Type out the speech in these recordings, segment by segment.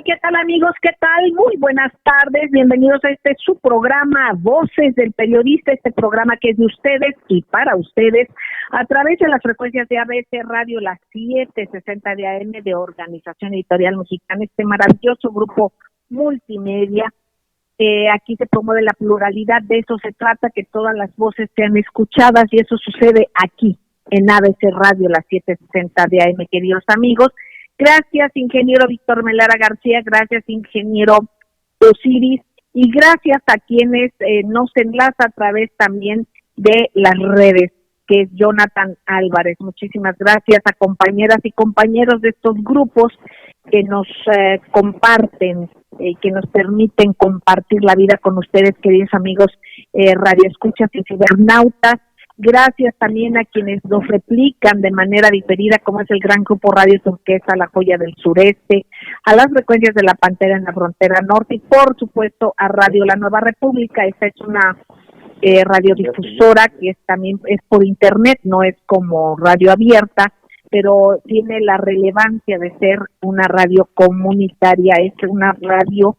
¿Qué tal amigos? ¿Qué tal? Muy buenas tardes, bienvenidos a su programa Voces del Periodista, este programa que es de ustedes y para ustedes a través de las frecuencias de ABC Radio, las 760 de AM de Organización Editorial Mexicana, este maravilloso grupo multimedia. Aquí se promueve la pluralidad, de eso se trata, que todas las voces sean escuchadas y eso sucede aquí en ABC Radio, las 760 de AM, queridos amigos. Gracias, ingeniero Víctor Melara García, gracias, ingeniero Osiris, y gracias a quienes nos enlaza a través también de las redes, que es Jonathan Álvarez. Muchísimas gracias a compañeras y compañeros de estos grupos que nos comparten, que nos permiten compartir la vida con ustedes, queridos amigos radioescuchas y cibernautas. Gracias también a quienes nos replican de manera diferida, como es el gran grupo Radio Turquesa, La Joya del Sureste, a las frecuencias de La Pantera en la Frontera Norte y, por supuesto, a Radio La Nueva República. Esta es una radiodifusora que también es por internet, no es como radio abierta, pero tiene la relevancia de ser una radio comunitaria, es una radio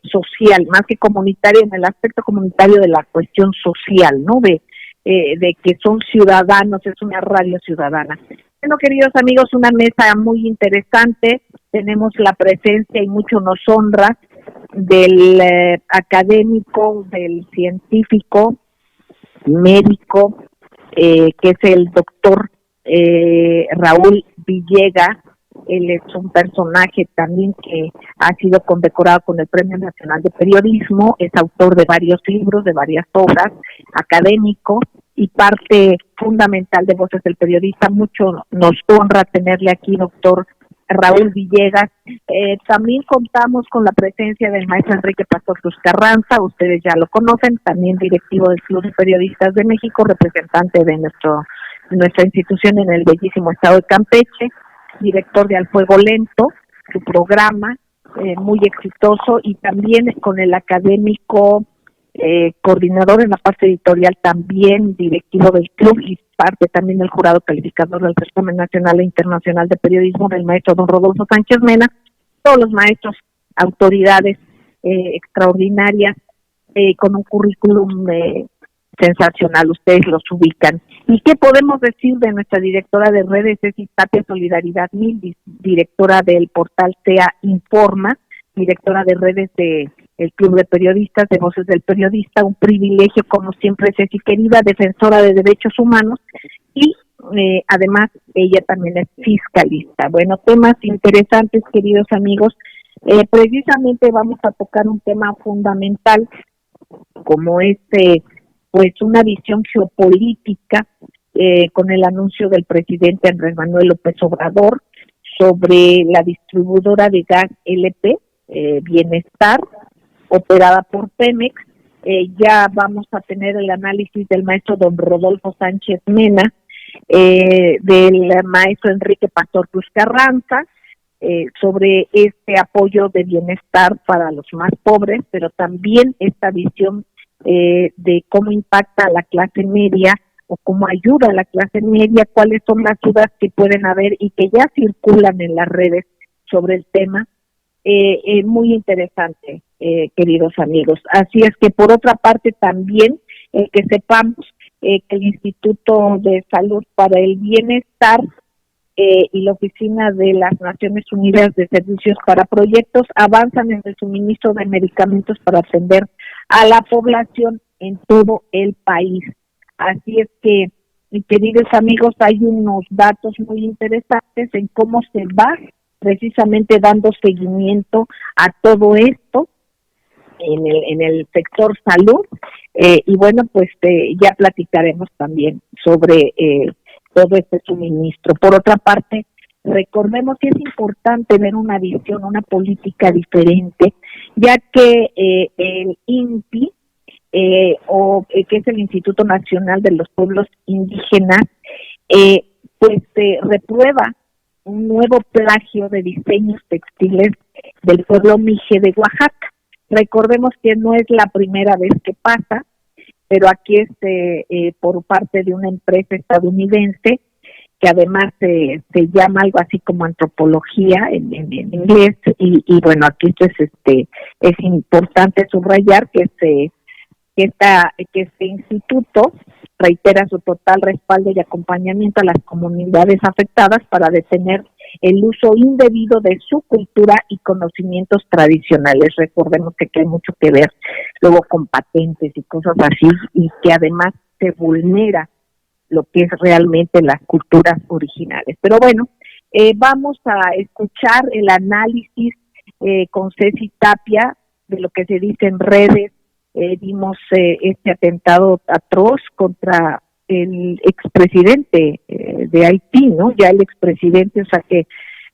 social, más que comunitaria, en el aspecto comunitario de la cuestión social, ¿no? De que son ciudadanos, es una radio ciudadana. Bueno, queridos amigos, una mesa muy interesante. Tenemos la presencia y mucho nos honra del académico, del científico, médico, que es el doctor Raúl Villegas. Él es un personaje también que ha sido condecorado con el Premio Nacional de Periodismo, es autor de varios libros, de varias obras, académico y parte fundamental de Voces del Periodista. Mucho nos honra tenerle aquí, doctor Raúl Villegas. También contamos con la presencia del maestro Enrique Pastor Cruz Carranza, ustedes ya lo conocen, también directivo del Club de Periodistas de México, representante de nuestra institución en el bellísimo estado de Campeche, director de Al Fuego Lento, su programa muy exitoso, y también con el académico coordinador en la parte editorial, también directivo del club y parte también del jurado calificador del certamen nacional e internacional de periodismo del maestro don Rodolfo Sánchez Mena. Todos los maestros, autoridades extraordinarias, con un currículum sensacional, ustedes los ubican. ¿Y qué podemos decir de nuestra directora de redes, Ceci Tapia Solidaridad Mil, directora del portal SEA Informa, directora de redes de el Club de Periodistas, de Voces del Periodista? Un privilegio, como siempre, Ceci querida, defensora de derechos humanos, y además ella también es fiscalista. Bueno, temas interesantes, queridos amigos. Precisamente vamos a tocar un tema fundamental como pues una visión geopolítica con el anuncio del presidente Andrés Manuel López Obrador sobre la distribuidora de gas LP, Bienestar, operada por Pemex. Ya vamos a tener el análisis del maestro don Rodolfo Sánchez Mena, del maestro Enrique Pastor Cruz Carranza, sobre este apoyo de bienestar para los más pobres, pero también esta visión de cómo impacta a la clase media o cómo ayuda a la clase media, cuáles son las dudas que pueden haber y que ya circulan en las redes sobre el tema. Muy interesante, queridos amigos. Así es que, por otra parte, también que sepamos que el Instituto de Salud para el Bienestar y la Oficina de las Naciones Unidas de Servicios para Proyectos avanzan en el suministro de medicamentos para atender a la población en todo el país. Así es que, mis queridos amigos, hay unos datos muy interesantes en cómo se va precisamente dando seguimiento a todo esto en el sector salud, y bueno, pues ya platicaremos también sobre todo este suministro. Por otra parte, recordemos que es importante ver una visión, una política diferente, ya que el INPI, que es el Instituto Nacional de los Pueblos Indígenas, reprueba un nuevo plagio de diseños textiles del pueblo Mije de Oaxaca. Recordemos que no es la primera vez que pasa, pero aquí es por parte de una empresa estadounidense que además se llama algo así como antropología en inglés, y bueno, aquí pues es importante subrayar que este instituto reitera su total respaldo y acompañamiento a las comunidades afectadas para detener el uso indebido de su cultura y conocimientos tradicionales. Recordemos que hay mucho que ver luego con patentes y cosas así, y que además se vulnera lo que es realmente las culturas originales. Pero bueno, vamos a escuchar el análisis con Ceci Tapia de lo que se dice en redes. Vimos este atentado atroz contra el expresidente de Haití, ¿no? Ya el expresidente, o sea que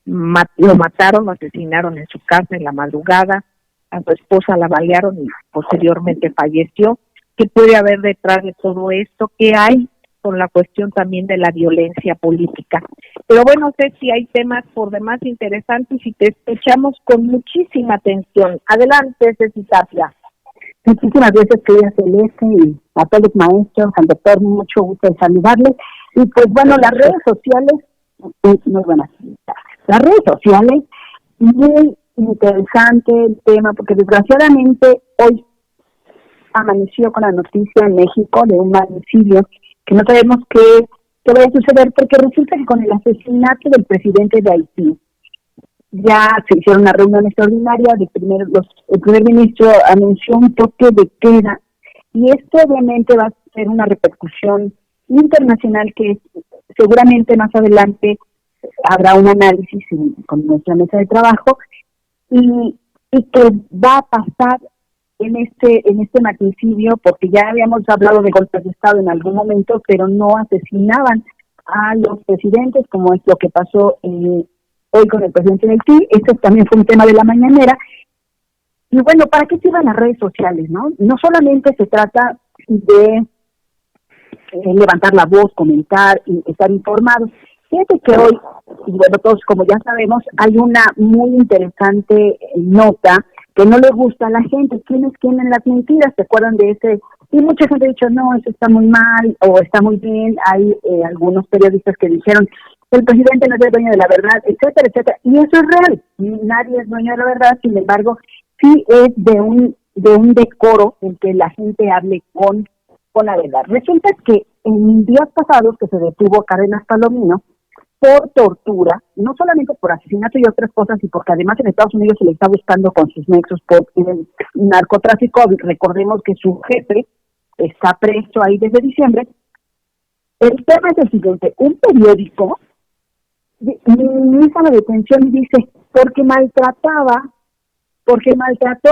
lo mataron, lo asesinaron en su casa en la madrugada, a su esposa la balearon y posteriormente falleció. ¿Qué puede haber detrás de todo esto? ¿Qué hay con la cuestión también de la violencia política? Pero bueno, sé si hay temas por demás interesantes y te escuchamos con muchísima atención. Adelante, Ceci Tapia. Muchísimas gracias, querida Celeste, y a todos los maestros, al doctor, mucho gusto de saludarles. Y pues bueno, las redes sociales, muy buenas tardes. Las redes sociales, muy interesante el tema, porque desgraciadamente hoy amaneció con la noticia en México de un magnicidio que no sabemos qué vaya a suceder, porque resulta que con el asesinato del presidente de Haití, ya se hicieron una reunión extraordinaria, el primer ministro anunció un toque de queda, y esto obviamente va a ser una repercusión internacional que seguramente más adelante habrá un análisis con nuestra mesa de trabajo, y que va a pasar en este magnicidio, porque ya habíamos hablado de golpes de Estado en algún momento, pero no asesinaban a los presidentes, como es lo que pasó hoy con el presidente del Haití. Este también fue un tema de la mañanera. Y bueno, ¿para qué sirven las redes sociales, no? No solamente se trata de levantar la voz, comentar y estar informados. Fíjate que hoy, y bueno, todos como ya sabemos, hay una muy interesante nota que no le gusta a la gente. ¿Quiénes quieren las mentiras? ¿Se acuerdan de ese? Y mucha gente ha dicho, no, eso está muy mal o está muy bien. Hay algunos periodistas que dijeron, el presidente no es el dueño de la verdad, etcétera, etcétera. Y eso es real. Nadie es dueño de la verdad, sin embargo, sí es de un decoro en que la gente hable con la verdad. Resulta que en días pasados que se detuvo a Cárdenas Palomino por tortura, no solamente por asesinato y otras cosas, y porque además en Estados Unidos se le está buscando con sus nexos por el narcotráfico. Recordemos que su jefe está preso ahí desde diciembre. El tema es el siguiente: un periódico minimiza la detención y dice, porque maltrató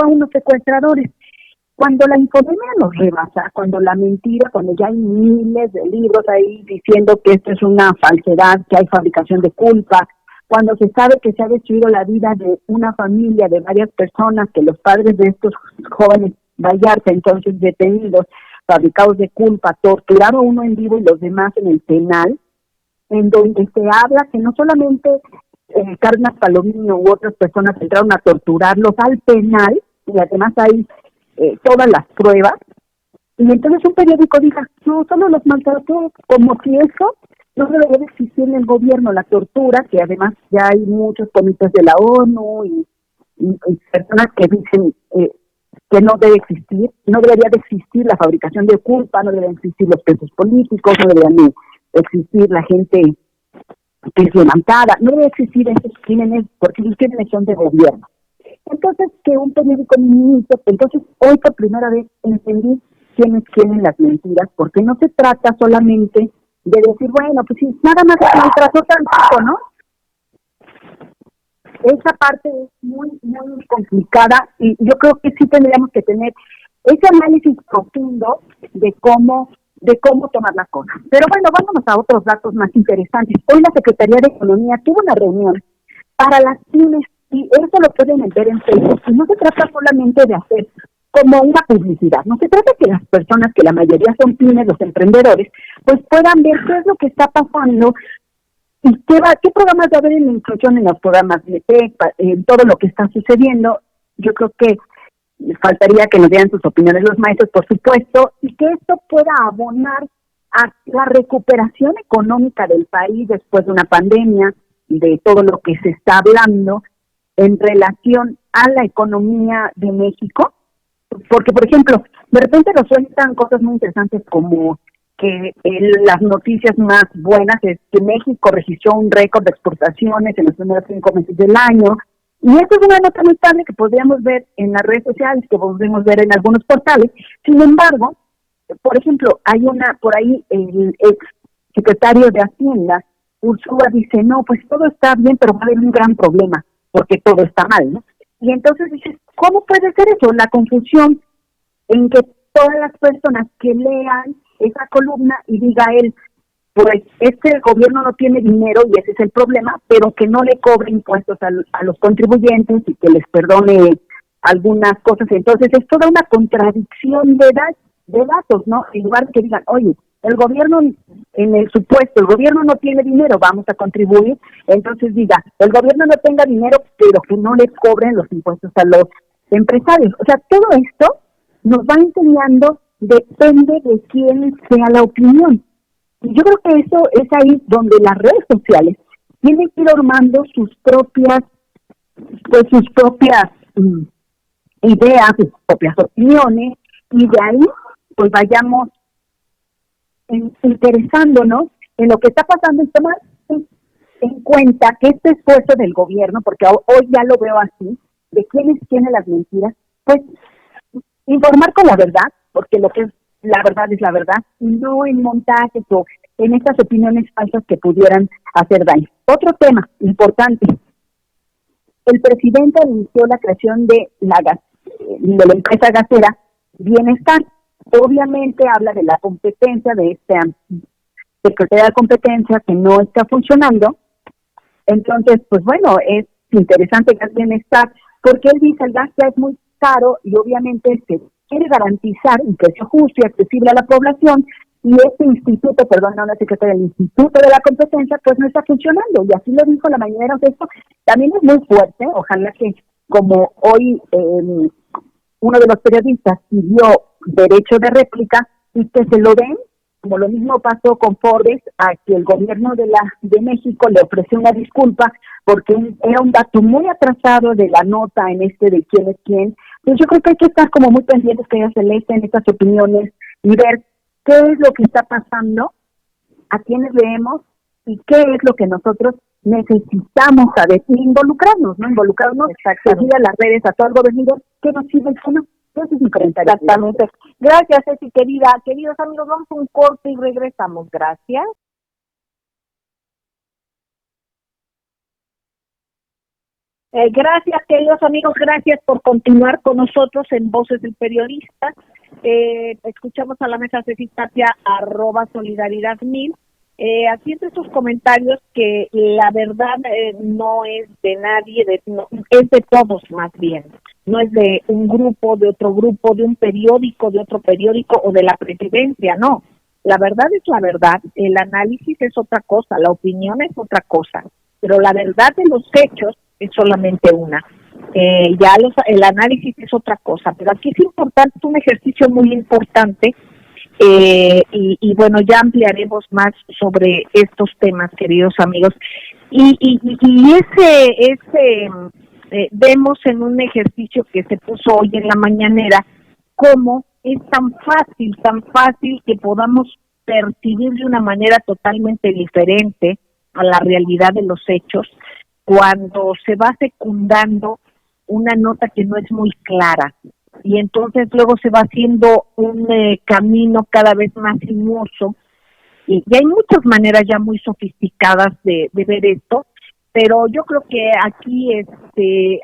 a unos secuestradores. Cuando la infodemia nos rebasa, cuando la mentira, cuando ya hay miles de libros ahí diciendo que esto es una falsedad, que hay fabricación de culpa, cuando se sabe que se ha destruido la vida de una familia, de varias personas, que los padres de estos jóvenes Vallarta, entonces detenidos, fabricados de culpa, torturaron uno en vivo y los demás en el penal, en donde se habla que no solamente Cárdenas Palomino u otras personas entraron a torturarlos al penal, y además hay todas las pruebas, y entonces un periódico diga, no, solo los maltrató, como si eso no debería de existir en el gobierno, la tortura, que además ya hay muchos comités de la ONU y personas que dicen que no debe existir, no debería de existir la fabricación de culpa, no deberían existir los presos políticos, no deberían de existir la gente que es levantada, no debe existir esos crímenes, porque los crímenes son de gobierno. Entonces, que un periódico minimice, entonces hoy por primera vez entendí quiénes quieren las mentiras, porque no se trata solamente de decir, bueno, pues si nada más se maltrató tampoco, ¿no? Esa parte es muy, muy complicada, y yo creo que sí tendríamos que tener ese análisis profundo de cómo tomar las cosas. Pero bueno, vámonos a otros datos más interesantes. Hoy la Secretaría de Economía tuvo una reunión para las pymes, y eso lo pueden ver en Facebook, y no se trata solamente de hacer como una publicidad, no se trata que las personas, que la mayoría son pymes, los emprendedores, pues puedan ver qué es lo que está pasando y qué programas va a haber en la inclusión, en los programas de TEC, en todo lo que está sucediendo. Yo creo que faltaría que nos dieran sus opiniones los maestros, por supuesto, y que esto pueda abonar a la recuperación económica del país después de una pandemia, de todo lo que se está hablando en relación a la economía de México, porque, por ejemplo, de repente nos sueltan cosas muy interesantes como que las noticias más buenas es que México registró un récord de exportaciones en los primeros 5 meses del año, y esto es una nota muy estable que podríamos ver en las redes sociales, que podemos ver en algunos portales. Sin embargo, por ejemplo, hay por ahí el ex secretario de Hacienda, Ursúa, dice, no, pues todo está bien, pero va a haber un gran problema, porque todo está mal, ¿no? Y entonces dices, ¿cómo puede ser eso? La confusión en que todas las personas que lean esa columna y diga él, pues el gobierno no tiene dinero y ese es el problema, pero que no le cobre impuestos a los contribuyentes y que les perdone algunas cosas. Entonces es toda una contradicción de datos, ¿no? En lugar de que digan, oye, el gobierno, en el supuesto, el gobierno no tiene dinero, vamos a contribuir, entonces diga, el gobierno no tenga dinero, pero que no le cobren los impuestos a los empresarios. O sea, todo esto nos va enseñando, depende de quién sea la opinión. Y yo creo que eso es ahí donde las redes sociales tienen que ir armando sus propias ideas, sus propias opiniones, y de ahí pues vayamos interesándonos en lo que está pasando y tomar en cuenta que este esfuerzo del gobierno, porque hoy ya lo veo así, de quiénes tienen las mentiras, pues informar con la verdad, porque lo que es la verdad es la verdad, y no en montajes o en estas opiniones falsas que pudieran hacer daño. Otro tema importante, el presidente anunció la creación de la empresa gasera Bienestar. Obviamente habla de la competencia de esta Secretaría de Competencia que no está funcionando. Entonces, pues bueno, es interesante que Bienestar, porque él dice el gas ya es muy caro y obviamente se quiere garantizar un precio justo y accesible a la población, y este instituto, no la secretaria del Instituto de la Competencia, pues no está funcionando, y así lo dijo la mañanera. O sea, esto también es muy fuerte. Ojalá que, como hoy uno de los periodistas pidió derecho de réplica, y que se lo den, como lo mismo pasó con Forbes, a que el gobierno de México le ofreció una disculpa porque era un dato muy atrasado de la nota en de quién es quién. Entonces yo creo que hay que estar como muy pendientes, que ella Celeste, en estas opiniones y ver qué es lo que está pasando, a quiénes leemos y qué es lo que nosotros necesitamos saber, y involucrarnos, ¿no? Involucrarnos, seguir a las redes, a todo el gobierno, que nos sirve el no. Ese es mi comentario. Exactamente. Gracias, Ceci, querida. Queridos amigos, vamos a un corte y regresamos. Gracias. Gracias, queridos amigos, gracias por continuar con nosotros en Voces del Periodista. Escuchamos a la mesa Ceci Tapia, @solidaridad1000, haciendo estos comentarios que la verdad no es de nadie, es de todos más bien. No es de un grupo, de otro grupo, de un periódico, de otro periódico o de la presidencia, no. La verdad es la verdad, el análisis es otra cosa, la opinión es otra cosa, pero la verdad de los hechos es solamente una. El análisis es otra cosa, pero aquí es importante, es un ejercicio muy importante, y bueno, ya ampliaremos más sobre estos temas, queridos amigos. Y vemos en un ejercicio que se puso hoy en la mañanera cómo es tan fácil que podamos percibir de una manera totalmente diferente a la realidad de los hechos cuando se va secundando una nota que no es muy clara, y entonces luego se va haciendo un camino cada vez más sinuoso, y hay muchas maneras ya muy sofisticadas de ver esto, pero yo creo que aquí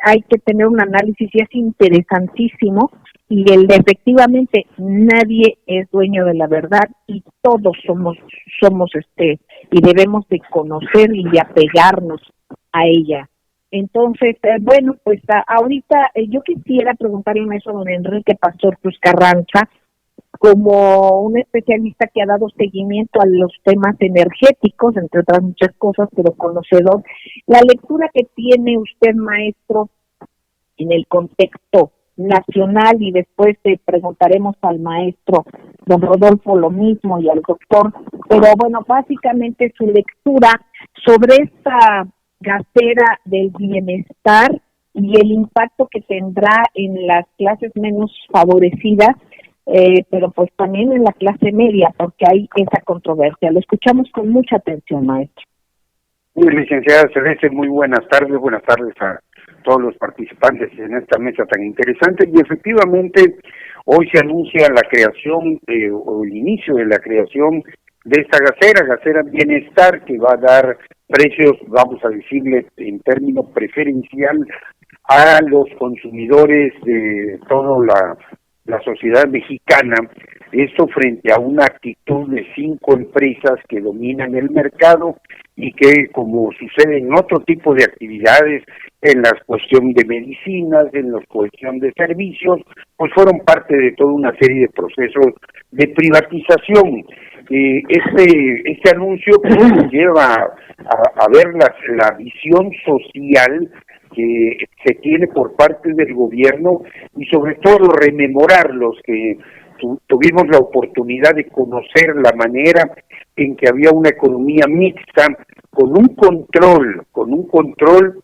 hay que tener un análisis, y es interesantísimo, y efectivamente nadie es dueño de la verdad, y todos somos y debemos de conocer y de apegarnos a ella. Entonces, bueno, pues ahorita yo quisiera preguntarle eso a don Enrique Pastor Cruz Carranza, como un especialista que ha dado seguimiento a los temas energéticos, entre otras muchas cosas, pero conocedor. La lectura que tiene usted, maestro, en el contexto nacional, y después te preguntaremos al maestro don Rodolfo lo mismo y al doctor, pero bueno, básicamente su lectura sobre esta gasera del bienestar y el impacto que tendrá en las clases menos favorecidas, pero pues también en la clase media, porque hay esa controversia. Lo escuchamos con mucha atención, maestro. Muy licenciada Celeste, muy buenas tardes a todos los participantes en esta mesa tan interesante. Y efectivamente, hoy se anuncia la creación o el inicio de la creación de esta gasera bienestar, que va a dar precios, vamos a decirle en términos preferencial, a los consumidores de toda la sociedad mexicana. Esto frente a una actitud de 5 empresas que dominan el mercado y que, como sucede en otro tipo de actividades, en la cuestión de medicinas, en la cuestión de servicios, pues fueron parte de toda una serie de procesos de privatización. Este anuncio pues, lleva a ver la visión social que se tiene por parte del gobierno y sobre todo rememorar los que tuvimos la oportunidad de conocer la manera en que había una economía mixta con un control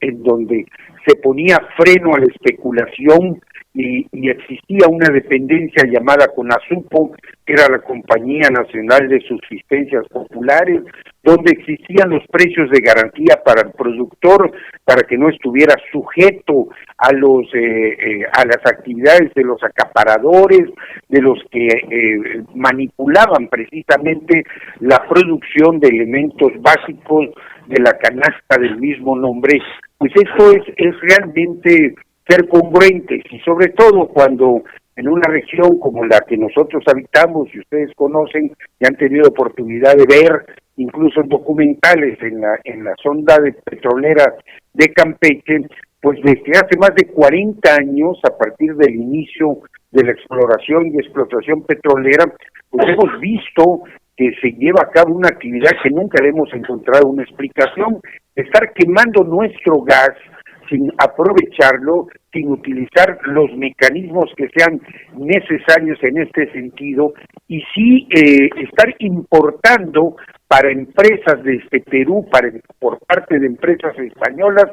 en donde se ponía freno a la especulación y existía una dependencia llamada CONASUPO, que era la Compañía Nacional de Subsistencias Populares, donde existían los precios de garantía para el productor, para que no estuviera sujeto a las actividades de los acaparadores, de los que manipulaban precisamente la producción de elementos básicos de la canasta del mismo nombre. Pues esto es realmente ser congruentes, y sobre todo cuando en una región como la que nosotros habitamos, y ustedes conocen y han tenido oportunidad de ver incluso documentales en la sonda petrolera de Campeche, pues desde hace más de 40 años, a partir del inicio de la exploración y explotación petrolera, pues hemos visto que se lleva a cabo una actividad que nunca le hemos encontrado una explicación: estar quemando nuestro gas sin aprovecharlo, sin utilizar los mecanismos que sean necesarios en este sentido, y sí estar importando para empresas desde Perú, por parte de empresas españolas,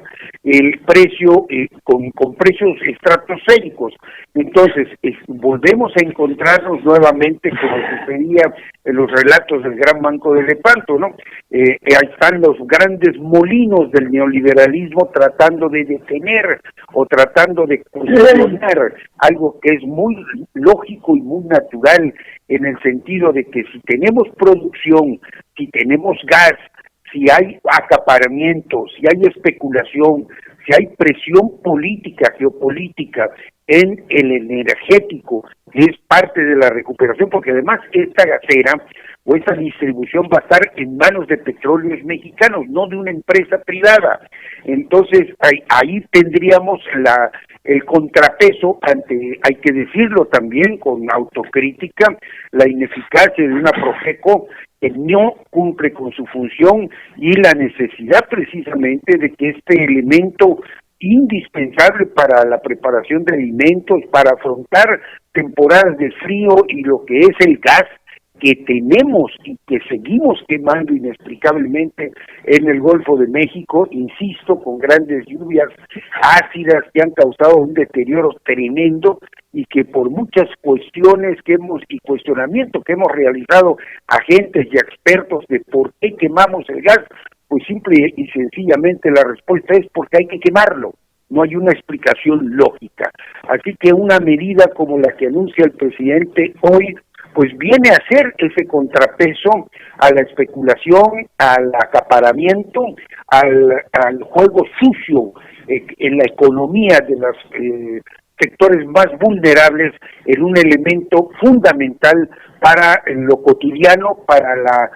el precio con precios estratosféricos. Entonces, volvemos a encontrarnos nuevamente, como sucedía en los relatos del Gran Banco de Lepanto, ¿no? Ahí están los grandes molinos del neoliberalismo tratando de detener o tratando de cuestionar algo que es muy lógico y muy natural, en el sentido de que si tenemos producción, si tenemos gas, si hay acaparamiento, si hay especulación, si hay presión política, geopolítica en el energético, que es parte de la recuperación, porque además esta gasera o esta distribución va a estar en manos de Petróleos Mexicanos, no de una empresa privada. Entonces ahí tendríamos el contrapeso ante, hay que decirlo también con autocrítica, la ineficacia de una Profeco que no cumple con su función, y la necesidad precisamente de que este elemento indispensable para la preparación de alimentos, para afrontar temporadas de frío y lo que es el gas que tenemos y que seguimos quemando inexplicablemente en el Golfo de México, insisto, con grandes lluvias ácidas que han causado un deterioro tremendo, y que por muchas cuestiones y cuestionamiento que hemos realizado agentes y expertos de por qué quemamos el gas, pues simple y sencillamente la respuesta es porque hay que quemarlo. No hay una explicación lógica. Así que una medida como la que anuncia el presidente hoy, pues viene a ser ese contrapeso a la especulación, al acaparamiento, al juego sucio en la economía de los sectores más vulnerables, en un elemento fundamental para lo cotidiano, para la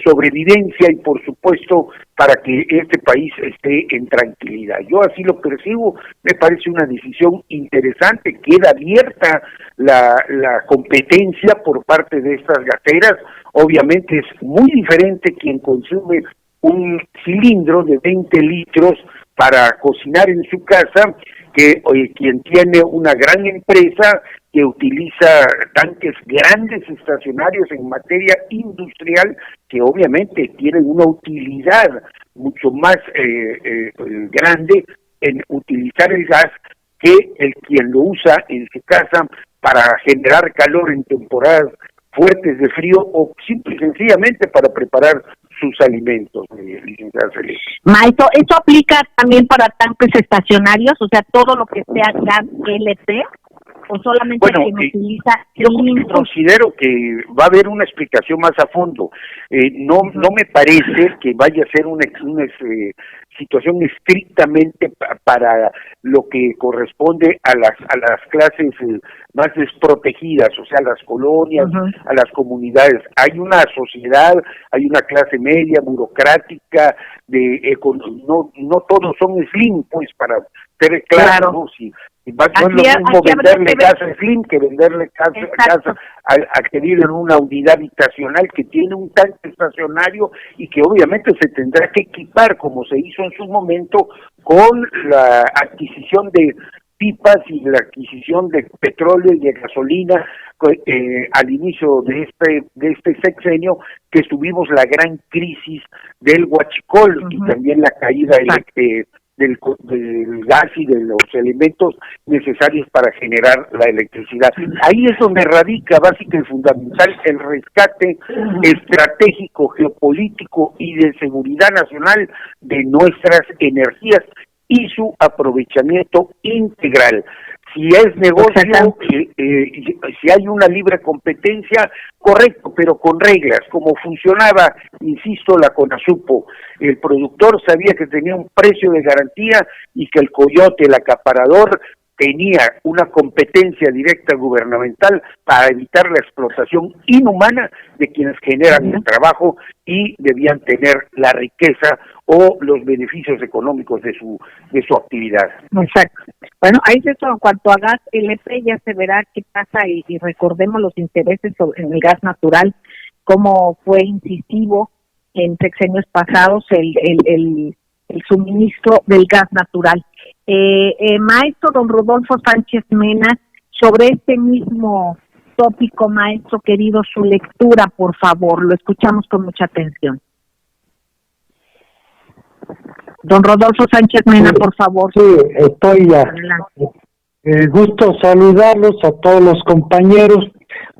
sobrevivencia y por supuesto para que este país esté en tranquilidad. Yo así lo percibo, me parece una decisión interesante. Queda abierta la competencia por parte de estas gaseras. Obviamente es muy diferente quien consume un cilindro de 20 litros para cocinar en su casa que quien tiene una gran empresa que utiliza tanques grandes estacionarios en materia industrial, que obviamente tienen una utilidad mucho más grande en utilizar el gas que el quien lo usa en su casa para generar calor en temporadas fuertes de frío o simple y sencillamente para preparar sus alimentos, licenciada Celeste. Maestro, ¿eso aplica también para tanques estacionarios? O sea, todo lo que sea gas LP, o solamente quien utiliza. Yo considero que va a haber una explicación más a fondo. No me parece que vaya a ser una situación estrictamente para lo que corresponde a las clases más desprotegidas, o sea, a las colonias, a las comunidades. Hay una sociedad, hay una clase media, burocrática, no todos son slim, pues, para ser claro, ¿no? Si no es lo mismo venderle casa slim que venderle casa a que vive en una unidad habitacional que tiene un tanque estacionario y que obviamente se tendrá que equipar, como se hizo en su momento, con la adquisición de pipas y la adquisición de petróleo y de gasolina al inicio de este sexenio, que tuvimos la gran crisis del huachicol y también la caída del gas y de los elementos necesarios para generar la electricidad. Ahí es donde radica básica y fundamental el rescate estratégico, geopolítico y de seguridad nacional de nuestras energías y su aprovechamiento integral. Si es negocio, si hay una libre competencia, correcto, pero con reglas, como funcionaba, insisto, la CONASUPO. El productor sabía que tenía un precio de garantía y que el coyote, el acaparador, tenía una competencia directa gubernamental para evitar la explotación inhumana de quienes generan el trabajo y debían tener la riqueza o los beneficios económicos de su actividad. Exacto. Bueno, ahí es eso. En cuanto a gas LP, ya se verá qué pasa y recordemos los intereses en el gas natural, cómo fue incisivo en sexenios pasados el suministro del gas natural. Maestro don Rodolfo Sánchez Mena, sobre este mismo tópico, maestro querido, su lectura, por favor, lo escuchamos con mucha atención. Don Rodolfo Sánchez Mena, por favor. Sí, estoy ya. Gusto saludarlos a todos los compañeros.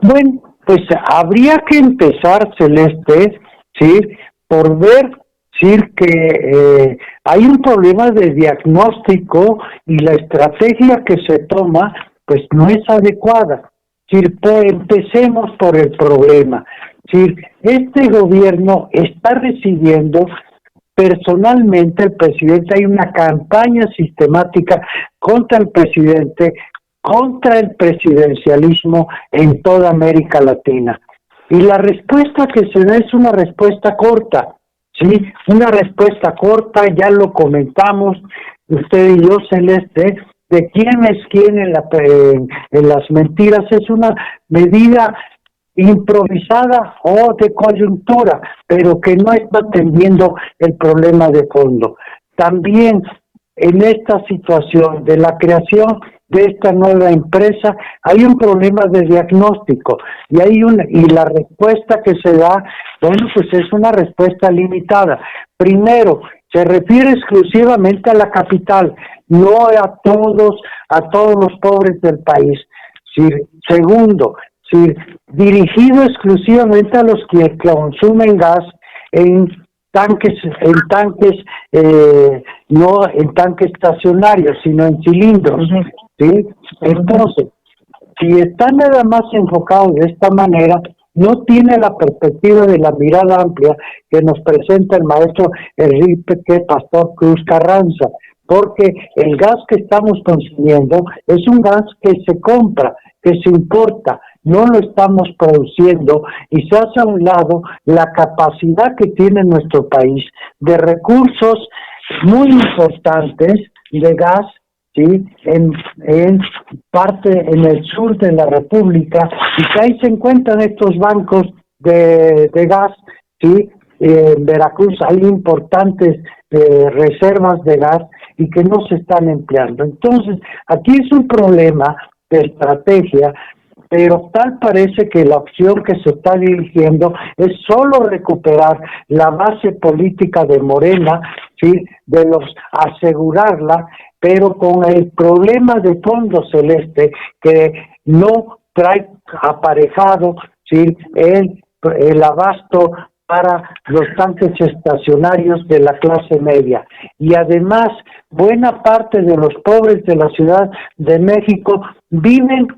Bueno, pues habría que empezar, Celeste, ¿sí?, por ver, decir que hay un problema de diagnóstico y la estrategia que se toma pues no es adecuada. Es decir, empecemos por el problema. Es decir, este gobierno está recibiendo personalmente el presidente, hay una campaña sistemática contra el presidente, contra el presidencialismo en toda América Latina. Y la respuesta que se da es una respuesta corta. Sí, una respuesta corta, ya lo comentamos usted y yo, Celeste, de quién es quién en las mentiras. Es una medida improvisada o de coyuntura, pero que no está atendiendo el problema de fondo. También en esta situación de la creación de esta nueva empresa hay un problema de diagnóstico y la respuesta que se da, bueno, pues es una respuesta limitada. Primero, se refiere exclusivamente a la capital, no a todos los pobres del país. Segundo, dirigido exclusivamente a los que consumen gas en tanques no en tanques estacionarios, sino en cilindros, ¿sí? Entonces, si está nada más enfocado de esta manera, no tiene la perspectiva de la mirada amplia que nos presenta el maestro Enrique Pastor Cruz Carranza, porque el gas que estamos consumiendo es un gas que se compra, que se importa, no lo estamos produciendo y se hace a un lado la capacidad que tiene nuestro país de recursos muy importantes de gas, ¿sí?, en parte en el sur de la República, y que ahí se encuentran estos bancos de gas, ¿sí? En Veracruz hay importantes reservas de gas y que no se están empleando. Entonces, aquí es un problema de estrategia, pero tal parece que la opción que se está dirigiendo es solo recuperar la base política de Morena, sí, asegurarla, pero con el problema de fondo, Celeste, que no trae aparejado, sí, el abasto para los tanques estacionarios de la clase media. Y además, buena parte de los pobres de la Ciudad de México viven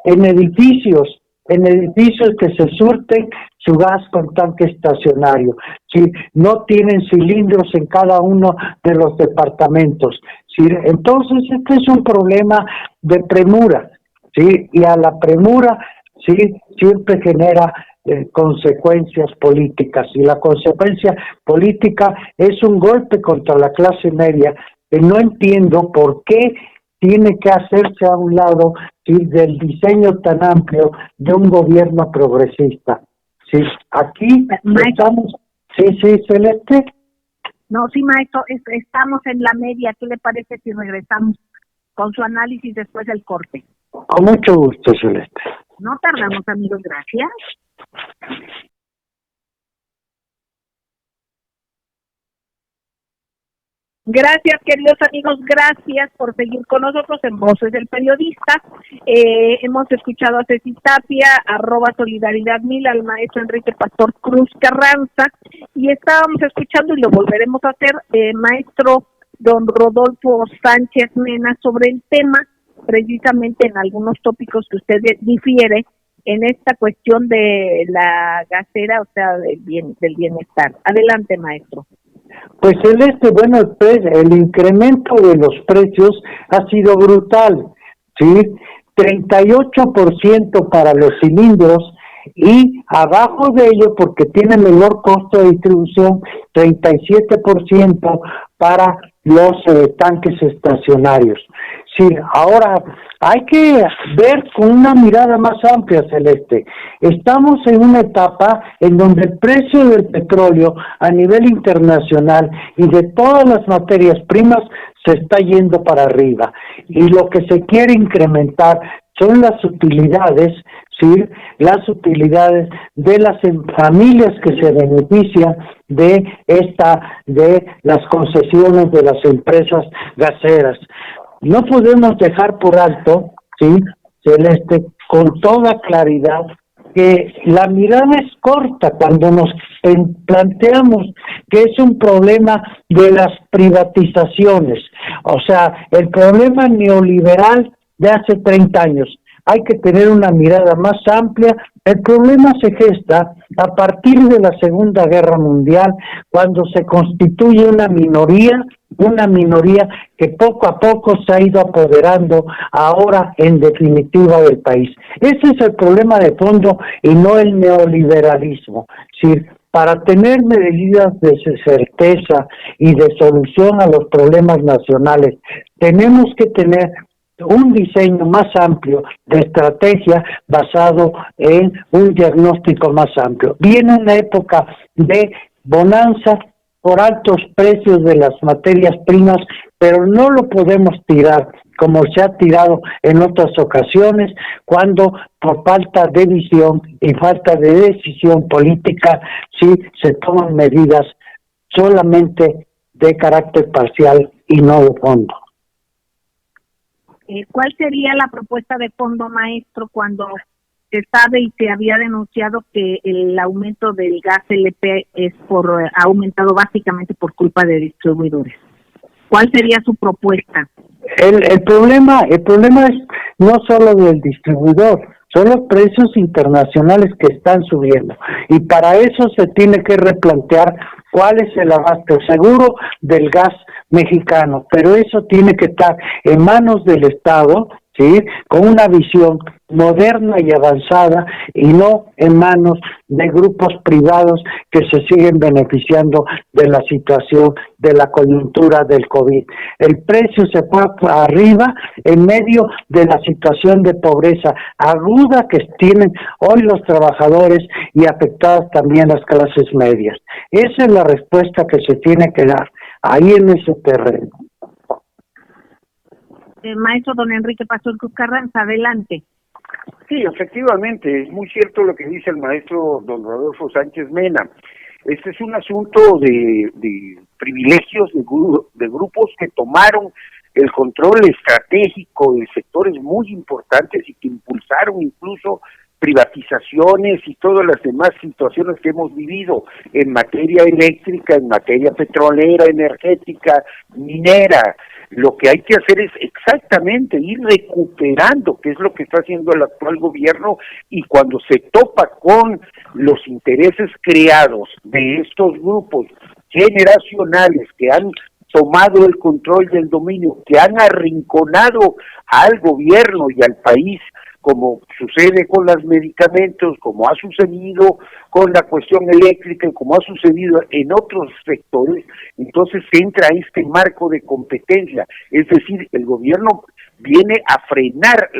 en edificios que se surten su gas con tanque estacionario. ¿Sí? No tienen cilindros en cada uno de los departamentos. ¿Sí? Entonces, este es un problema de premura, ¿sí? Y a la premura, sí, siempre genera consecuencias políticas, y la consecuencia política es un golpe contra la clase media, que no entiendo por qué tiene que hacerse a un lado, ¿sí?, del diseño tan amplio de un gobierno progresista. Sí, aquí estamos. Sí, Celeste. No, sí, maestro, estamos en la media. ¿Qué le parece si regresamos con su análisis después del corte? Con mucho gusto, Celeste. No tardamos, amigos, gracias. Gracias, queridos amigos, gracias por seguir con nosotros en Voces del Periodista. Hemos escuchado a Ceci Tapia, @Solidaridad1000, al maestro Enrique Pastor Cruz Carranza, y estábamos escuchando, y lo volveremos a hacer, maestro don Rodolfo Sánchez Mena, sobre el tema, precisamente en algunos tópicos que usted difiere, en esta cuestión de la gasera, o sea, del bienestar. Adelante, maestro. Pues Celeste, bueno, el incremento de los precios ha sido brutal, ¿sí? 38% para los cilindros, y abajo de ello, porque tiene menor costo de distribución, 37% para los tanques estacionarios. Sí, ahora hay que ver con una mirada más amplia, Celeste. Estamos en una etapa en donde el precio del petróleo a nivel internacional y de todas las materias primas se está yendo para arriba, y lo que se quiere incrementar son las utilidades, ¿sí? Las utilidades de las familias que se benefician de las concesiones de las empresas gaseras. No podemos dejar por alto, ¿sí, Celeste, con toda claridad, que la mirada es corta cuando nos planteamos que es un problema de las privatizaciones, o sea, el problema neoliberal de hace 30 años. Hay que tener una mirada más amplia. El problema se gesta a partir de la Segunda Guerra Mundial, cuando se constituye una minoría que poco a poco se ha ido apoderando ahora en definitiva del país. Ese es el problema de fondo y no el neoliberalismo. Es decir, para tener medidas de certeza y de solución a los problemas nacionales, tenemos que tener un diseño más amplio de estrategia basado en un diagnóstico más amplio. Viene una época de bonanza por altos precios de las materias primas, pero no lo podemos tirar como se ha tirado en otras ocasiones, cuando por falta de visión y falta de decisión política, sí se toman medidas solamente de carácter parcial y no de fondo. ¿Cuál sería la propuesta de fondo, maestro, cuando se sabe y se había denunciado que el aumento del gas LP ha aumentado básicamente por culpa de distribuidores? ¿Cuál sería su propuesta? El problema es no solo del distribuidor, son los precios internacionales que están subiendo, y para eso se tiene que replantear cuál es el abasto seguro del gas mexicano, pero eso tiene que estar en manos del Estado, ¿sí?, con una visión moderna y avanzada, y no en manos de grupos privados que se siguen beneficiando de la situación de la coyuntura del COVID. El precio se fue arriba en medio de la situación de pobreza aguda que tienen hoy los trabajadores y afectadas también las clases medias. Esa es la respuesta que se tiene que dar ahí en ese terreno. maestro don Enrique Pastor Cruz Carranza, adelante. Sí, efectivamente, es muy cierto lo que dice el maestro don Rodolfo Sánchez Mena. Este es un asunto de privilegios de grupos que tomaron el control estratégico de sectores muy importantes y que impulsaron incluso privatizaciones y todas las demás situaciones que hemos vivido en materia eléctrica, en materia petrolera, energética, minera. Lo que hay que hacer es exactamente ir recuperando, que es lo que está haciendo el actual gobierno, y cuando se topa con los intereses creados de estos grupos generacionales que han tomado el control del dominio, que han arrinconado al gobierno y al país, como sucede con los medicamentos, como ha sucedido con la cuestión eléctrica, como ha sucedido en otros sectores, entonces entra este marco de competencia, es decir, el gobierno viene a frenar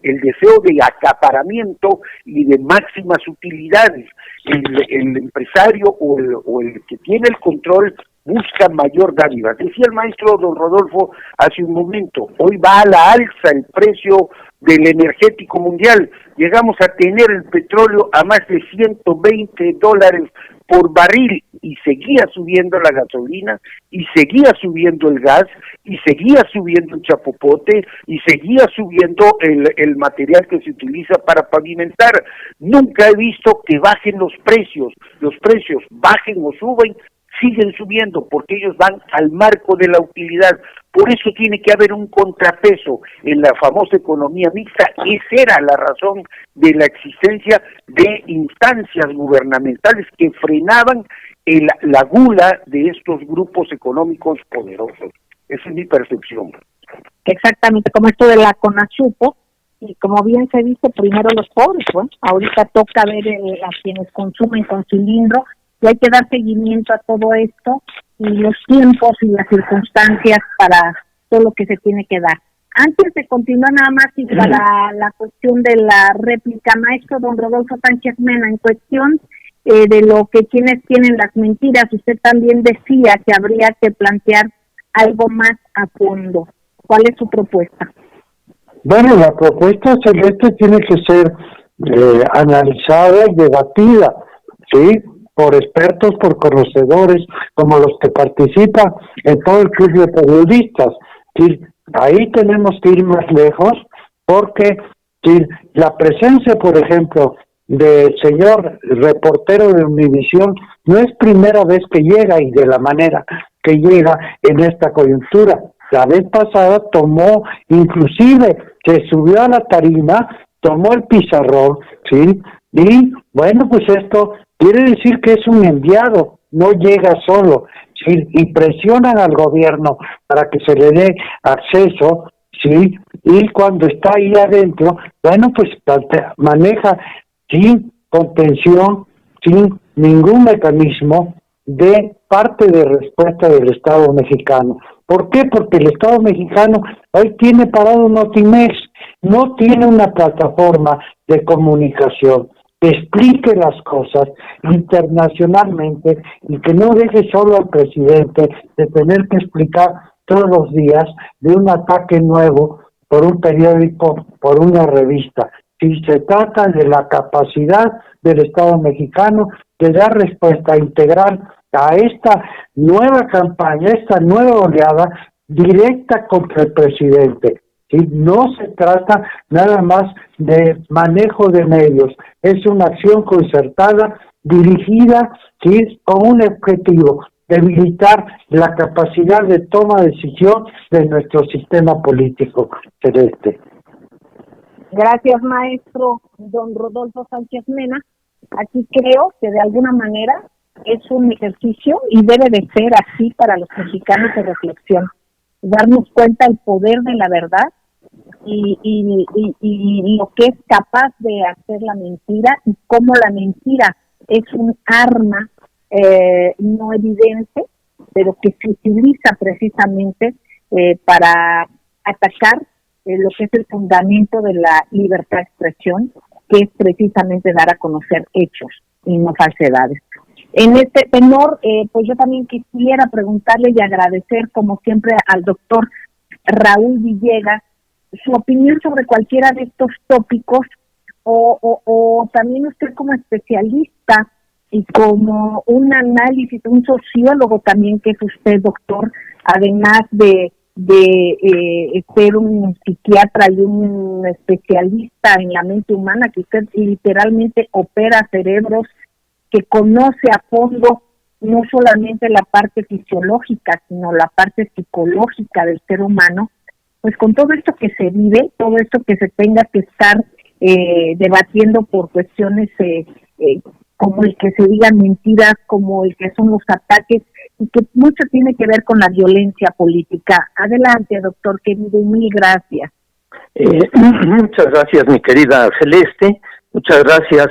el deseo de acaparamiento y de máximas utilidades. El empresario o el que tiene el control busca mayor dádiva. Decía el maestro don Rodolfo hace un momento, hoy va a la alza el precio del energético mundial. Llegamos a tener el petróleo a más de $120 por barril y seguía subiendo la gasolina y seguía subiendo el gas y seguía subiendo el chapopote y seguía subiendo el material que se utiliza para pavimentar. Nunca he visto que bajen los precios bajen o suben, siguen subiendo porque ellos van al marco de la utilidad. Por eso tiene que haber un contrapeso en la famosa economía mixta. Esa era la razón de la existencia de instancias gubernamentales que frenaban la gula de estos grupos económicos poderosos. Esa es mi percepción. Exactamente, como esto de la CONASUPO, y como bien se dice, primero los pobres, bueno, ahorita toca ver a quienes consumen con cilindro, y hay que dar seguimiento a todo esto y los tiempos y las circunstancias para todo lo que se tiene que dar. Antes de continuar nada más y para la cuestión de la réplica, maestro don Rodolfo Sánchez Mena, en cuestión de lo que quienes tienen las mentiras, usted también decía que habría que plantear algo más a fondo. ¿Cuál es su propuesta? Bueno, la propuesta, Celeste, tiene que ser analizada y debatida, ¿sí?, por expertos, por conocedores, como los que participan en todo el club de periodistas. ¿Sí? Ahí tenemos que ir más lejos, porque ¿sí?, la presencia, por ejemplo, del señor reportero de Univisión no es primera vez que llega y de la manera que llega en esta coyuntura. La vez pasada tomó, inclusive se subió a la tarima, tomó el pizarrón, ¿sí? Y bueno, pues esto quiere decir que es un enviado, no llega solo, ¿sí? Y presionan al gobierno para que se le dé acceso, ¿sí? Y cuando está ahí adentro, bueno, pues maneja sin contención, sin ningún mecanismo de parte de respuesta del Estado mexicano. ¿Por qué? Porque el Estado mexicano hoy tiene parado Notimex, no tiene una plataforma de comunicación que explique las cosas internacionalmente y que no deje solo al presidente de tener que explicar todos los días de un ataque nuevo por un periódico, por una revista. Si se trata de la capacidad del Estado mexicano de dar respuesta integral a esta nueva campaña, esta nueva oleada directa contra el presidente. ¿Sí? No se trata nada más de manejo de medios, es una acción concertada, dirigida, ¿sí?, con un objetivo: debilitar la capacidad de toma de decisión de nuestro sistema político celeste. Gracias, maestro don Rodolfo Sánchez Mena. Aquí creo que de alguna manera es un ejercicio y debe de ser así para los mexicanos de reflexión, darnos cuenta del poder de la verdad y lo que es capaz de hacer la mentira y cómo la mentira es un arma no evidente, pero que se utiliza precisamente para atacar lo que es el fundamento de la libertad de expresión, que es precisamente dar a conocer hechos y no falsedades. En este tenor, pues yo también quisiera preguntarle y agradecer, como siempre, al doctor Raúl Villegas su opinión sobre cualquiera de estos tópicos, o también usted como especialista y como un análisis, un sociólogo también, que es usted, doctor, además de ser un psiquiatra y un especialista en la mente humana, que usted literalmente opera cerebros, que conoce a fondo no solamente la parte fisiológica, sino la parte psicológica del ser humano. Pues con todo esto que se vive, todo esto que se tenga que estar debatiendo por cuestiones como el que se digan mentiras, como el que son los ataques, y que mucho tiene que ver con la violencia política. Adelante, doctor querido, y mil gracias. Muchas gracias, mi querida Celeste. Muchas gracias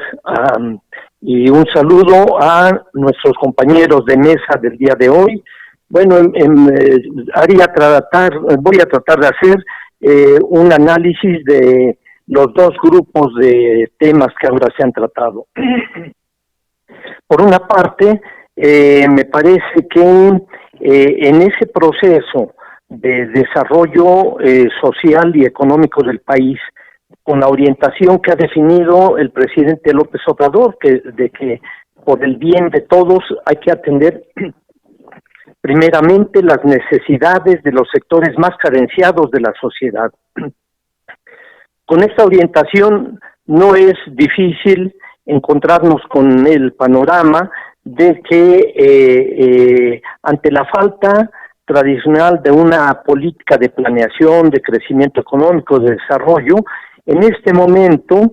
y un saludo a nuestros compañeros de mesa del día de hoy. Bueno, voy a tratar de hacer un análisis de los dos grupos de temas que ahora se han tratado. Por una parte, me parece que en ese proceso de desarrollo social y económico del país, con la orientación que ha definido el presidente López Obrador, de que por el bien de todos hay que atender primeramente las necesidades de los sectores más carenciados de la sociedad. Con esta orientación no es difícil encontrarnos con el panorama de que ante la falta tradicional de una política de planeación, de crecimiento económico, de desarrollo, en este momento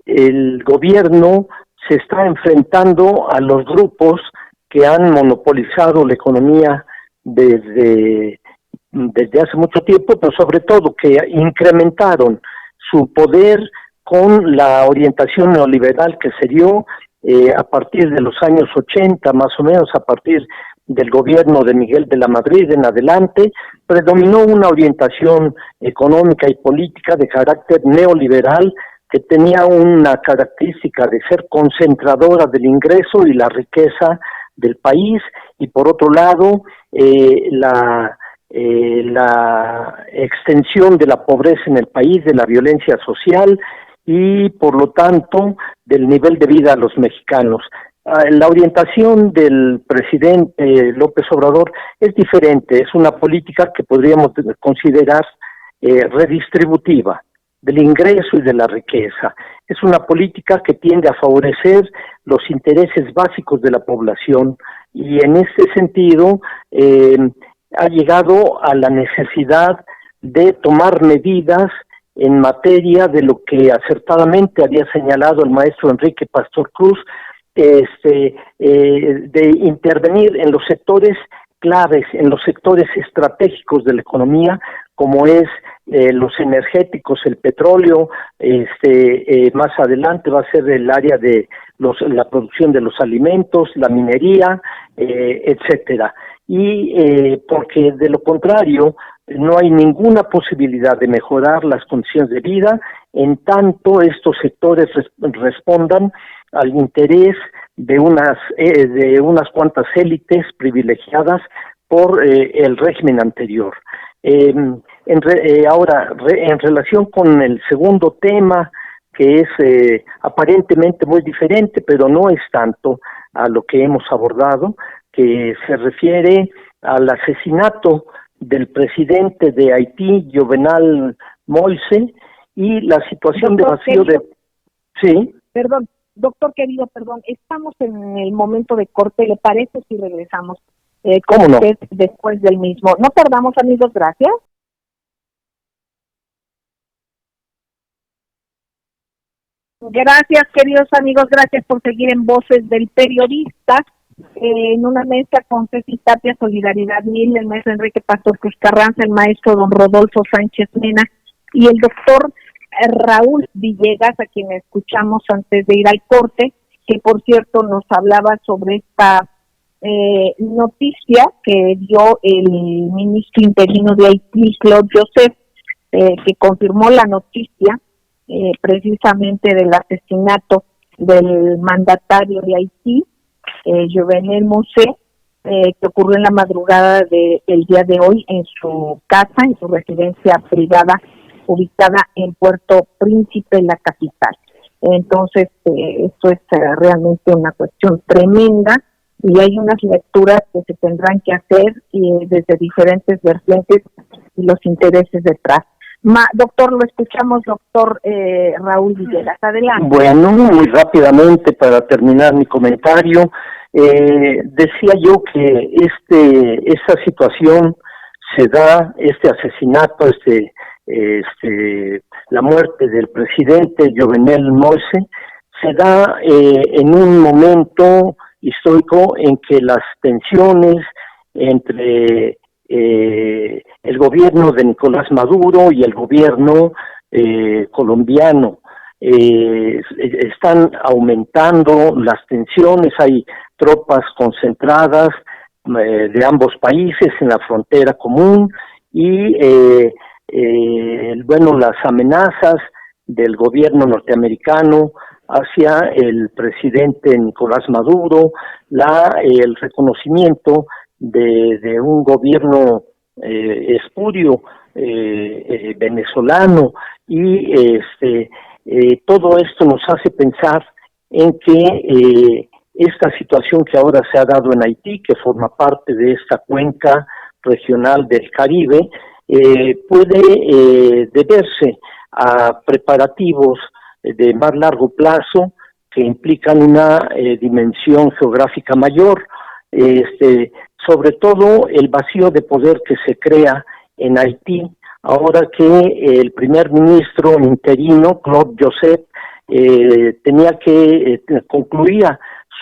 el gobierno se está enfrentando a los grupos que han monopolizado la economía desde hace mucho tiempo, pero sobre todo que incrementaron su poder con la orientación neoliberal que se dio a partir de los años 80, más o menos, a partir del gobierno de Miguel de la Madrid en adelante, predominó una orientación económica y política de carácter neoliberal que tenía una característica de ser concentradora del ingreso y la riqueza del país, y por otro lado la extensión de la pobreza en el país, de la violencia social y por lo tanto del nivel de vida de los mexicanos. La orientación del presidente López Obrador es diferente, es una política que podríamos considerar redistributiva del ingreso y de la riqueza. Es una política que tiende a favorecer los intereses básicos de la población, y en este sentido ha llegado a la necesidad de tomar medidas en materia de lo que acertadamente había señalado el maestro Enrique Pastor Cruz, de intervenir en los sectores claves, en los sectores estratégicos de la economía, como es los energéticos, el petróleo, más adelante va a ser el área de la producción de los alimentos, la minería, etcétera. Y porque de lo contrario no hay ninguna posibilidad de mejorar las condiciones de vida en tanto estos sectores respondan al interés de unas cuantas élites privilegiadas por el régimen anterior. Ahora, en relación con el segundo tema, que es aparentemente muy diferente, pero no es tanto a lo que hemos abordado, que se refiere al asesinato del presidente de Haití, Jovenel Moïse, y la situación de vacío de... Sí. Perdón, doctor querido, estamos en el momento de corte, ¿le parece si regresamos con usted después del mismo? No tardamos, amigos, gracias. Gracias, queridos amigos, gracias por seguir en Voces del Periodista, en una mesa con Ceci Tapia, Solidaridad 1000, el maestro Enrique Pastor Cruz Carranza, el maestro don Rodolfo Sánchez Mena y el doctor Raúl Villegas, a quien escuchamos antes de ir al corte, que por cierto nos hablaba sobre esta noticia que dio el ministro interino de Haití, Claude Joseph, que confirmó la noticia precisamente del asesinato del mandatario de Haití, Jovenel Moïse, que ocurrió en la madrugada del día de hoy en su casa, en su residencia privada, ubicada en Puerto Príncipe, la capital. Entonces, esto es realmente una cuestión tremenda y hay unas lecturas que se tendrán que hacer desde diferentes vertientes y los intereses detrás. Doctor, lo escuchamos, doctor Raúl Villegas. Adelante. Bueno, muy rápidamente para terminar mi comentario, decía yo que esa situación se da, este asesinato, la muerte del presidente Jovenel Moïse, se da en un momento histórico en que las tensiones entre el gobierno de Nicolás Maduro y el gobierno colombiano están aumentando las tensiones, hay tropas concentradas de ambos países en la frontera común y las amenazas del gobierno norteamericano hacia el presidente Nicolás Maduro, el reconocimiento de un gobierno espurio venezolano y todo esto nos hace pensar en que esta situación que ahora se ha dado en Haití, que forma parte de esta cuenca regional del Caribe, puede deberse a preparativos de más largo plazo que implican una dimensión geográfica mayor, sobre todo el vacío de poder que se crea en Haití, ahora que el primer ministro interino, Claude Joseph, concluía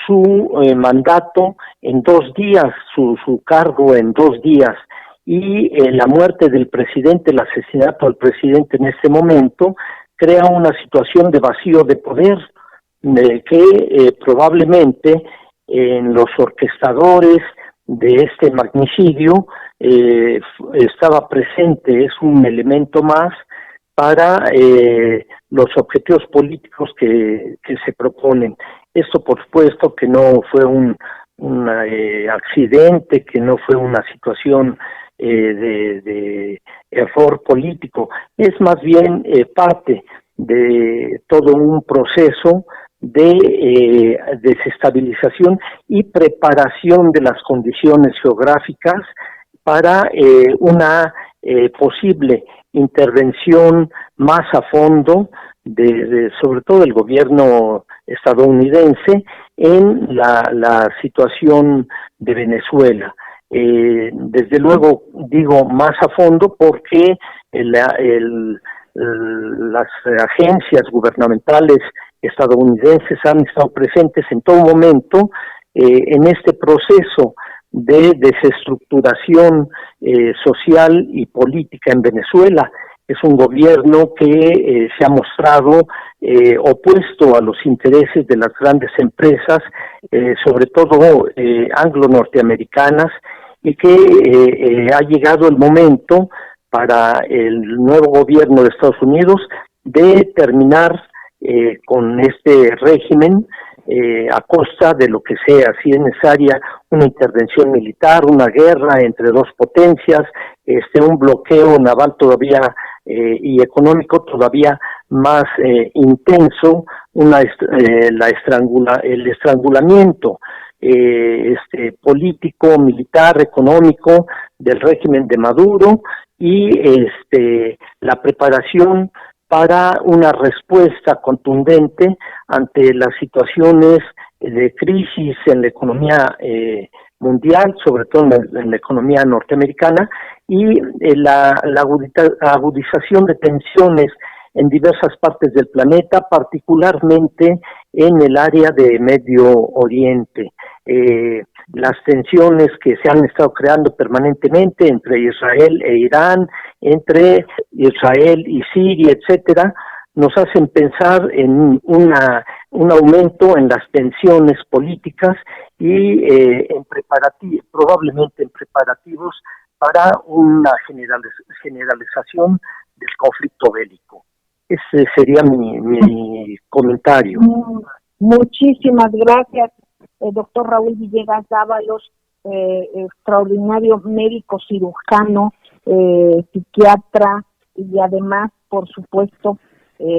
su mandato en 2 días, su cargo en 2 días, y la muerte del presidente, el asesinato del presidente en este momento, crea una situación de vacío de poder que probablemente en los orquestadores de este magnicidio estaba presente, es un elemento más para los objetivos políticos que se proponen. Esto por supuesto que no fue un accidente, que no fue una situación de error político, es más bien parte de todo un proceso de desestabilización y preparación de las condiciones geográficas para una posible intervención más a fondo sobre todo el gobierno estadounidense en la situación de Venezuela. Desde luego digo más a fondo porque las agencias gubernamentales estadounidenses han estado presentes en todo momento en este proceso de desestructuración social y política en Venezuela. Es un gobierno que se ha mostrado opuesto a los intereses de las grandes empresas, sobre todo anglo-norteamericanas, y que ha llegado el momento para el nuevo gobierno de Estados Unidos de terminar con este régimen a costa de lo que sea, si es necesaria una intervención militar, una guerra entre dos potencias, un bloqueo naval todavía y económico todavía más intenso, el estrangulamiento político, militar, económico del régimen de Maduro y la preparación para una respuesta contundente ante las situaciones de crisis en la economía mundial, sobre todo en la economía norteamericana, y la agudización de tensiones en diversas partes del planeta, particularmente en el área de Medio Oriente. Las tensiones que se han estado creando permanentemente entre Israel e Irán, entre Israel y Siria, etcétera, nos hacen pensar en un aumento en las tensiones políticas y probablemente en preparativos para una generalización del conflicto bélico. Ese sería mi comentario. Muchísimas gracias, doctor Raúl Villegas Dávalos, extraordinario médico cirujano, psiquiatra y además, por supuesto,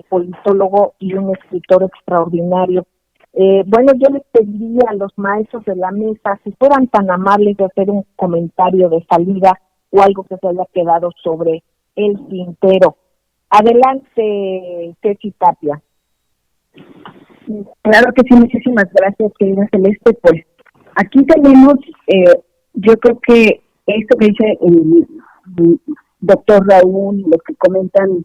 politólogo y un escritor extraordinario. Bueno, yo les pediría a los maestros de la mesa si fueran tan amables de hacer un comentario de salida o algo que se haya quedado sobre el tintero. Adelante, Ceci Tapia. Claro que sí, muchísimas gracias, querida Celeste. Pues aquí tenemos, yo creo que esto que dice el doctor Raúl, lo que comentan,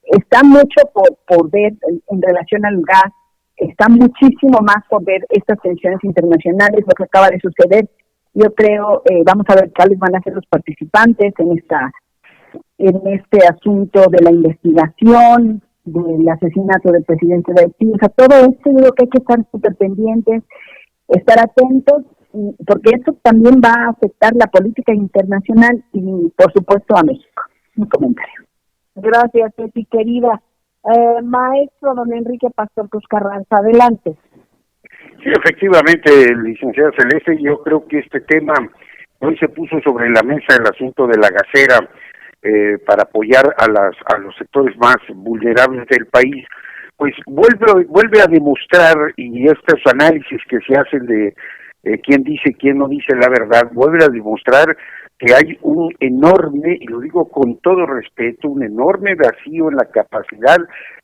está mucho por ver en relación al gas, está muchísimo más por ver estas tensiones internacionales, lo que acaba de suceder. Yo creo, vamos a ver cuáles van a ser los participantes en este asunto de la investigación, del asesinato del presidente de Haití. O sea, todo esto yo creo que hay que estar súper pendientes, estar atentos, porque esto también va a afectar la política internacional y, por supuesto, a México. Mi comentario. Gracias, Ceci, querida. Maestro don Enrique Pastor Cruz Carranza, adelante. Sí, efectivamente, licenciada Celeste, yo creo que este tema hoy se puso sobre la mesa el asunto de la gasera para apoyar a los sectores más vulnerables del país. Pues vuelve a demostrar, y estos análisis que se hacen de quién dice, quién no dice la verdad, vuelve a demostrar que hay un enorme, y lo digo con todo respeto, un enorme vacío en la capacidad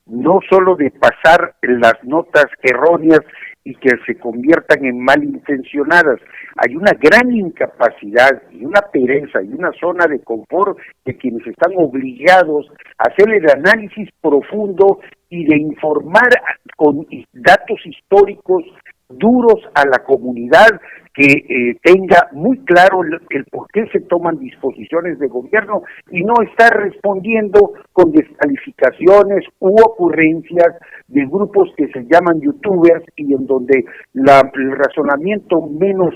no solo de pasar las notas erróneas y que se conviertan en malintencionadas. Hay una gran incapacidad y una pereza y una zona de confort de quienes están obligados a hacer el análisis profundo y de informar con datos históricos duros a la comunidad, que tenga muy claro el por qué se toman disposiciones de gobierno y no estar respondiendo con descalificaciones u ocurrencias de grupos que se llaman youtubers y en donde el razonamiento menos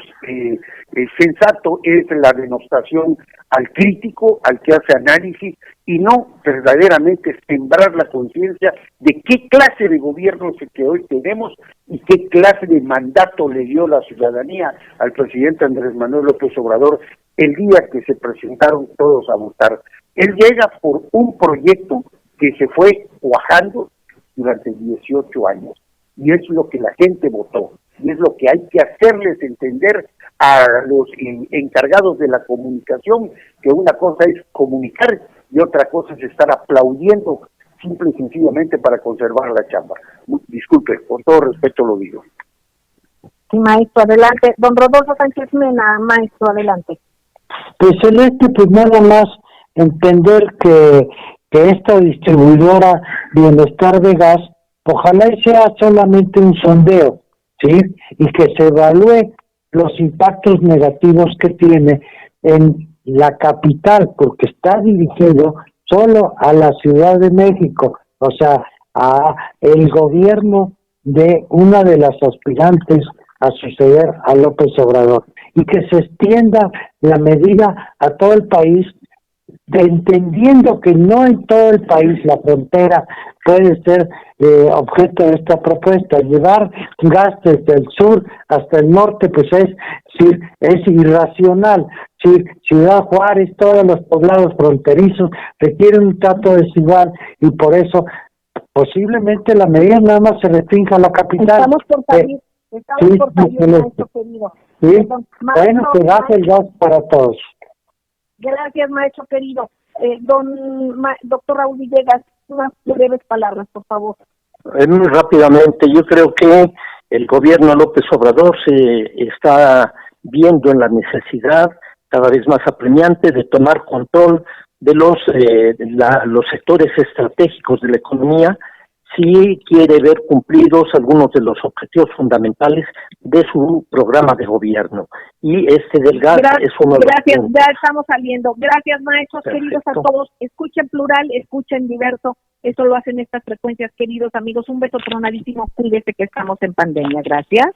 sensato es la denostación al crítico, al que hace análisis, y no verdaderamente sembrar la conciencia de qué clase de gobierno es el que hoy tenemos y qué clase de mandato le dio la ciudadanía al presidente Andrés Manuel López Obrador el día que se presentaron todos a votar. Él llega por un proyecto que se fue cuajando durante 18 años, y es lo que la gente votó, y es lo que hay que hacerles entender a los encargados de la comunicación, que una cosa es comunicar y otra cosa es estar aplaudiendo simple y sencillamente para conservar la chamba. Disculpe, con todo respeto lo digo. Sí, maestro, adelante. Don Rodolfo Sánchez Mena, maestro, adelante. Pues Celeste, pues nada más entender que esta distribuidora Bienestar de Gas, ojalá y sea solamente un sondeo, ¿sí? Y que se evalúe los impactos negativos que tiene en la capital, porque está dirigido solo a la Ciudad de México, o sea, a el gobierno de una de las aspirantes a suceder a López Obrador, y que se extienda la medida a todo el país, entendiendo que no en todo el país la frontera puede ser objeto de esta propuesta. Llevar gas desde el sur hasta el norte pues es irracional. Ciudad Juárez, todos los poblados fronterizos requieren un trato desigual, y por eso posiblemente la medida nada más se restrinja a la capital. Estamos por salir, maestro querido. Sí, bueno, que gas el gas para todos. Gracias, maestro querido. Doctor Raúl Villegas, unas breves palabras, por favor. Muy rápidamente, yo creo que el gobierno López Obrador se está viendo en la necesidad cada vez más apremiante de tomar control de los sectores estratégicos de la economía, si quiere ver cumplidos algunos de los objetivos fundamentales de su programa de gobierno. Y del gas es uno de los... Gracias, ya estamos saliendo. Gracias, maestros. Perfecto. Queridos a todos. Escuchen plural, escuchen diverso. Eso lo hacen estas frecuencias, queridos amigos. Un beso tronadísimo. Cuídese que estamos en pandemia. Gracias.